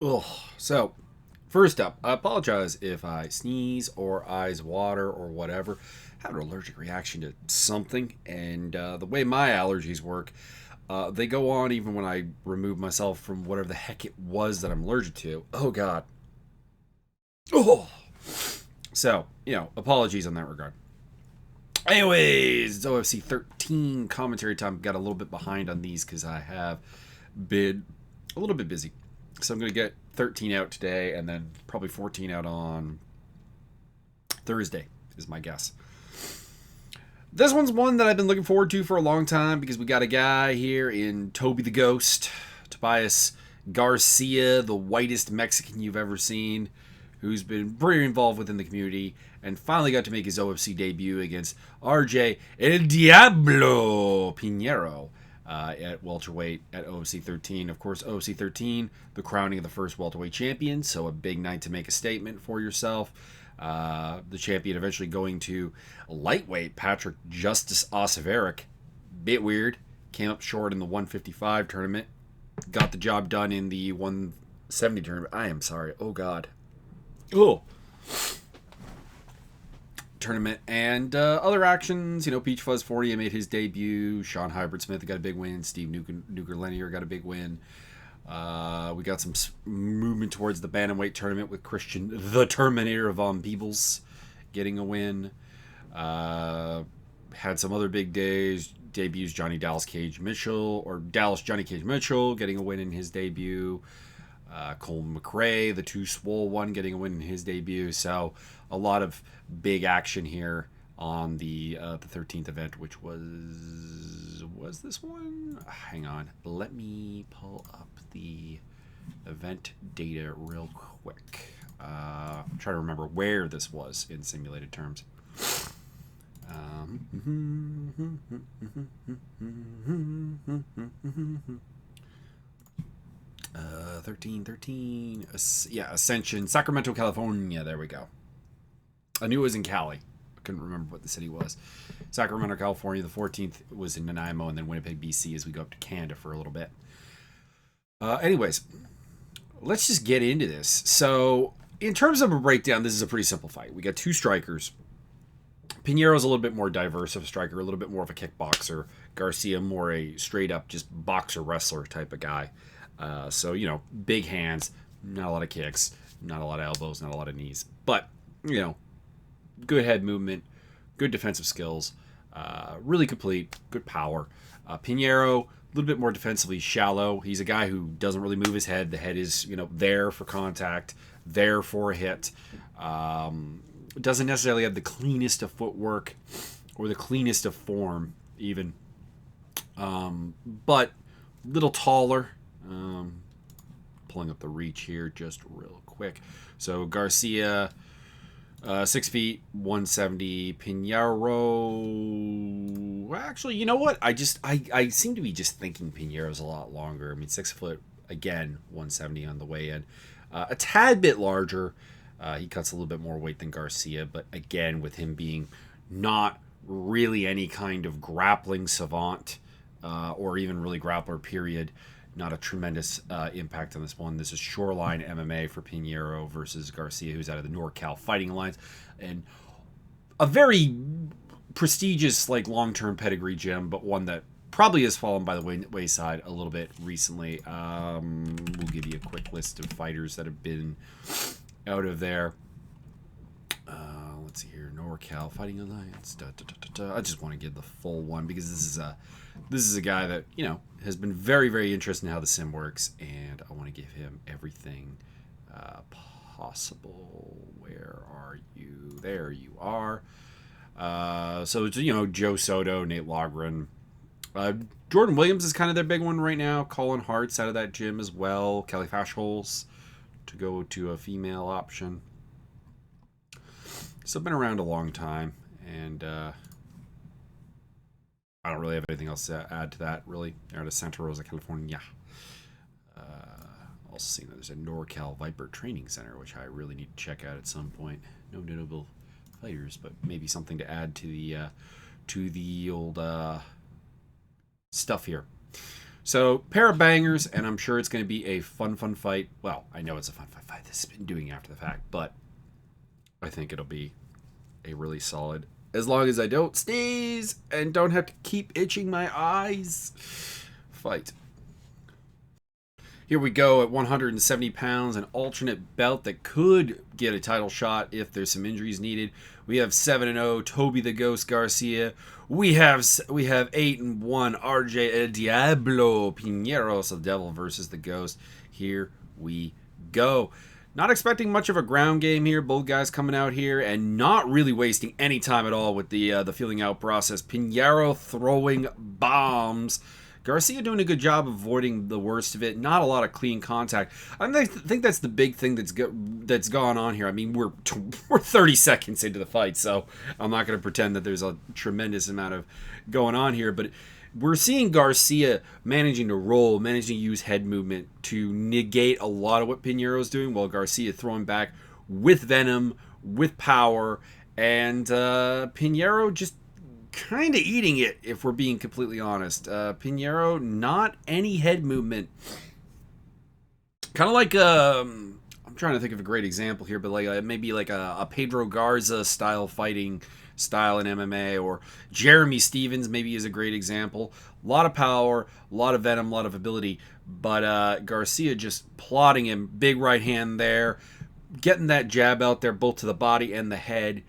So, first up, I apologize if I sneeze or eyes water or whatever. I have an allergic reaction to something, and the way my allergies work, they go on even when I remove myself from whatever the heck it was that I'm allergic to. Oh, God. Oh. So, apologies on that regard. Anyways, it's OFC 13 commentary time. Got a little bit behind on these because I have been a little bit busy. So I'm going to get 13 out today and then probably 14 out on Thursday, is my guess. This one's one that I've been looking forward to for a long time because we got a guy here in Toby the Ghost, Tobias Garcia, the whitest Mexican you've ever seen, who's been very involved within the community and finally got to make his OFC debut against R.J. El Diablo Pinheiro at welterweight at OFC 13. Of course, OFC 13, the crowning of the first welterweight champion, so a big night to make a statement for yourself. The champion eventually going to lightweight Patrick Justice Osiveric. Bit weird. Came up short in the 155 tournament. Got the job done in the 170 tournament. I am sorry. Oh, God. Oh. Tournament and other actions. Peach Fuzz 40 made his debut. Sean Hybrid Smith got a big win. Steve Nuker Lenier got a big win. We got some movement towards the bantamweight tournament with Christian the Terminator Von Peebles getting a win. Had some other big debuts. Dallas Johnny Cage Mitchell getting a win in his debut. Cole McRae, the Too Swole one, getting a win in his debut. So a lot of big action here on the 13th event, which was this one? Hang on, let me pull up the event data real quick. I'm trying to remember where this was in simulated terms. 13. Yeah, Ascension, Sacramento, California. There we go. I knew it was in Cali. I couldn't remember what the city was. Sacramento, California. The 14th was in Nanaimo, and then Winnipeg, BC, as we go up to Canada for a little bit. Anyways, let's just get into this. So, in terms of a breakdown, this is a pretty simple fight. We got two strikers. Pinheiro's a little bit more diverse of a striker, a little bit more of a kickboxer. Garcia, more a straight-up just boxer-wrestler type of guy. So, big hands, not a lot of kicks, not a lot of elbows, not a lot of knees. But, good head movement, good defensive skills, really complete, good power. Pinheiro, a little bit more defensively shallow. He's a guy who doesn't really move his head. The head is, there for contact, there for a hit. Doesn't necessarily have the cleanest of footwork or the cleanest of form, even. But a little taller. Pulling up the reach here just real quick. So Garcia, 6 feet, 170. Pinheiro. Actually, you know what? I seem to be just thinking Pinheiro's a lot longer. I mean, 6 foot again, 170 on the way in. A tad bit larger. He cuts a little bit more weight than Garcia, but again, with him being not really any kind of grappling savant or even really grappler, period. Not a tremendous impact on this one. This is Shoreline MMA for Pinheiro versus Garcia, who's out of the NorCal Fighting Alliance. And a very prestigious, long-term pedigree gym, but one that probably has fallen by the wayside a little bit recently. We'll give you a quick list of fighters that have been out of there. Let's see here. NorCal Fighting Alliance. I just want to give the full one because this is a guy that, has been very, very interested in how the sim works, and I want to give him everything possible. Where are you? There you are. So it's, Joe Soto, Nate Logren. Jordan Williams is kind of their big one right now. Colin Hart's out of that gym as well. Kelly Fashholes to go to a female option. So been around a long time, and I don't really have anything else to add to that, really. They're out of Santa Rosa, California. Also seeing that there's a NorCal Viper Training Center, which I really need to check out at some point. No notable fighters, but maybe something to add to the old stuff here. So, pair of bangers, and I'm sure it's going to be a fun fight. Well, I know it's a fun fight. This has been doing after the fact, but I think it'll be a really solid, as long as I don't sneeze and don't have to keep itching my eyes, fight. Here we go at 170 pounds, an alternate belt that could get a title shot if there's some injuries needed. We have 7-0 Toby the Ghost Garcia. We have 8-1 R.J. Diablo Pinheiro, so the Devil versus the Ghost. Here we go. Not expecting much of a ground game here. Both guys coming out here and not really wasting any time at all with the feeling out process. Pinheiro throwing bombs. Garcia doing a good job of avoiding the worst of it. Not a lot of clean contact. I think that's the big thing that's gone on here. I mean, we're 30 seconds into the fight, so I'm not going to pretend that there's a tremendous amount of going on here. But we're seeing Garcia managing to roll, managing to use head movement to negate a lot of what Pinheiro's doing, while Garcia throwing back with venom, with power, and Pinheiro just kind of eating it, if we're being completely honest. Pinheiro, not any head movement. Kind of like, I'm trying to think of a great example here, but like maybe like a Pedro Garza style fighting style in MMA, or Jeremy Stevens maybe is a great example. A lot of power, a lot of venom, a lot of ability, but Garcia just plotting him, big right hand there, getting that jab out there both to the body and the head.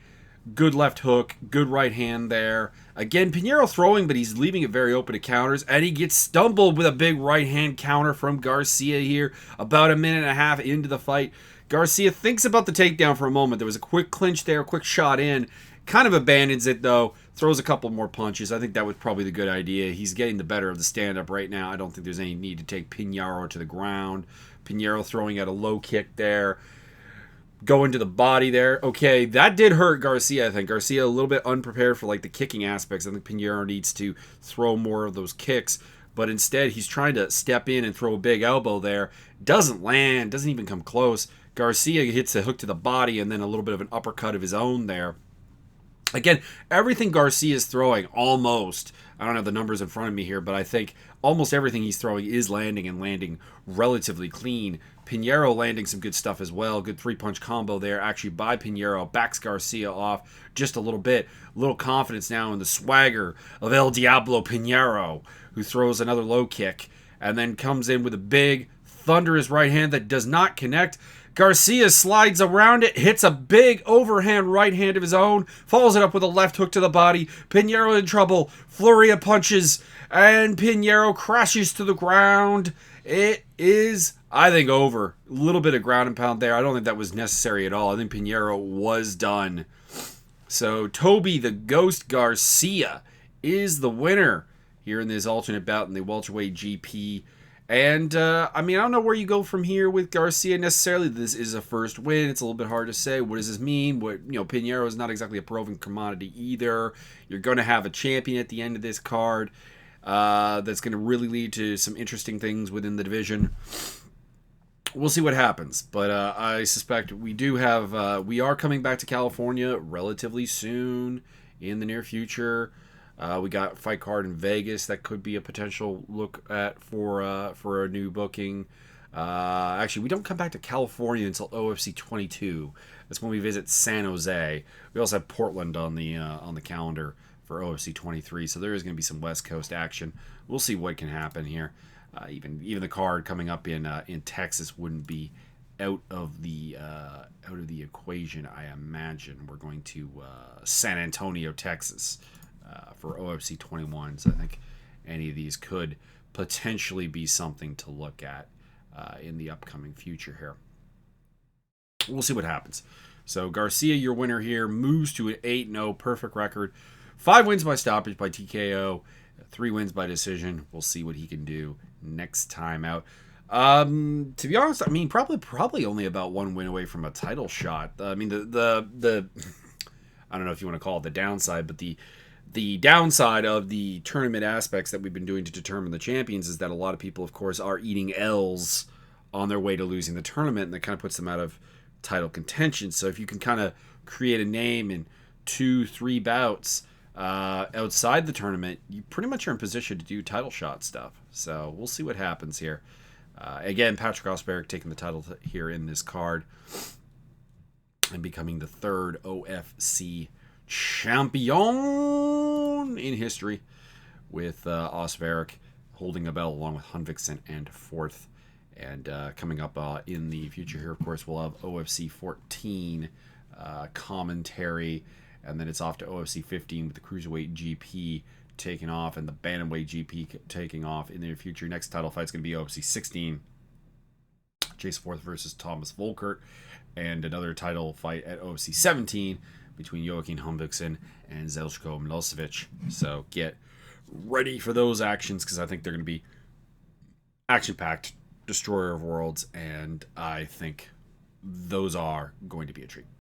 Good left hook, good right hand there. Again, Pinheiro throwing, but he's leaving it very open to counters, and he gets stumbled with a big right hand counter from Garcia here about a minute and a half into the fight. Garcia thinks about the takedown for a moment. There was a quick clinch there, quick shot in. Kind of abandons it, though. Throws a couple more punches. I think that was probably the good idea. He's getting the better of the stand-up right now. I don't think there's any need to take Pinheiro to the ground. Pinheiro throwing at a low kick there. Going to the body there. Okay, that did hurt Garcia, I think. Garcia a little bit unprepared for like the kicking aspects. I think Pinheiro needs to throw more of those kicks. But instead, he's trying to step in and throw a big elbow there. Doesn't land. Doesn't even come close. Garcia hits a hook to the body and then a little bit of an uppercut of his own there. Again, everything Garcia is throwing, almost, I don't have the numbers in front of me here, but I think almost everything he's throwing is landing, and landing relatively clean. Pinheiro landing some good stuff as well. Good three-punch combo there, actually, by Pinheiro. Backs Garcia off just a little bit. A little confidence now in the swagger of El Diablo Pinheiro, who throws another low kick and then comes in with a big, thunderous right hand that does not connect. Garcia slides around it, hits a big overhand right hand of his own, follows it up with a left hook to the body. Pinheiro in trouble, flurry of punches, and Pinheiro crashes to the ground. It is, I think, over. A little bit of ground and pound there. I don't think that was necessary at all. I think Pinheiro was done. So Toby the Ghost Garcia is the winner here in this alternate bout in the welterweight GP. And, I mean, I don't know where you go from here with Garcia necessarily. This is a first win. It's a little bit hard to say. What does this mean? Pinheiro is not exactly a proven commodity either. You're going to have a champion at the end of this card that's going to really lead to some interesting things within the division. We'll see what happens. But I suspect we are coming back to California relatively soon in the near future. We got fight card in Vegas that could be a potential look at for a new booking. Actually, we don't come back to California until OFC 22. That's when we visit San Jose. We also have Portland on the calendar for OFC 23. So there is going to be some West Coast action. We'll see what can happen here. Even the card coming up in Texas wouldn't be out of the equation. I imagine we're going to San Antonio, Texas. For OFC 21, so I think any of these could potentially be something to look at in the upcoming future here. We'll see what happens. So Garcia, your winner here, moves to an 8-0 perfect record. 5 wins by stoppage by TKO, 3 wins by decision. We'll see what he can do next time out. To be honest, I mean, probably only about 1 win away from a title shot. I mean, the I don't know if you want to call it the downside, but the downside of the tournament aspects that we've been doing to determine the champions is that a lot of people, of course, are eating L's on their way to losing the tournament, and that kind of puts them out of title contention. So if you can kind of create a name in 2-3 bouts, Outside the tournament, you pretty much are in position to do title shot stuff. So we'll see what happens here. Again, Patrick Osberg taking the title here in this card and becoming the third OFC champion in history, with Osberg holding a belt along with Hunvikson and fourth. And coming up in the future here, of course, we'll have OFC 14 commentary, and then it's off to OFC 15 with the Cruiserweight GP taking off and the Bantamweight GP taking off in the future. Next title fight's going to be OFC 16. Jason Forth versus Thomas Volkert, and another title fight at OFC 17 between Joaquin Hunvikson and Zeljko Milosevic. So get ready for those actions, because I think they're going to be action-packed, destroyer of worlds, and I think those are going to be a treat.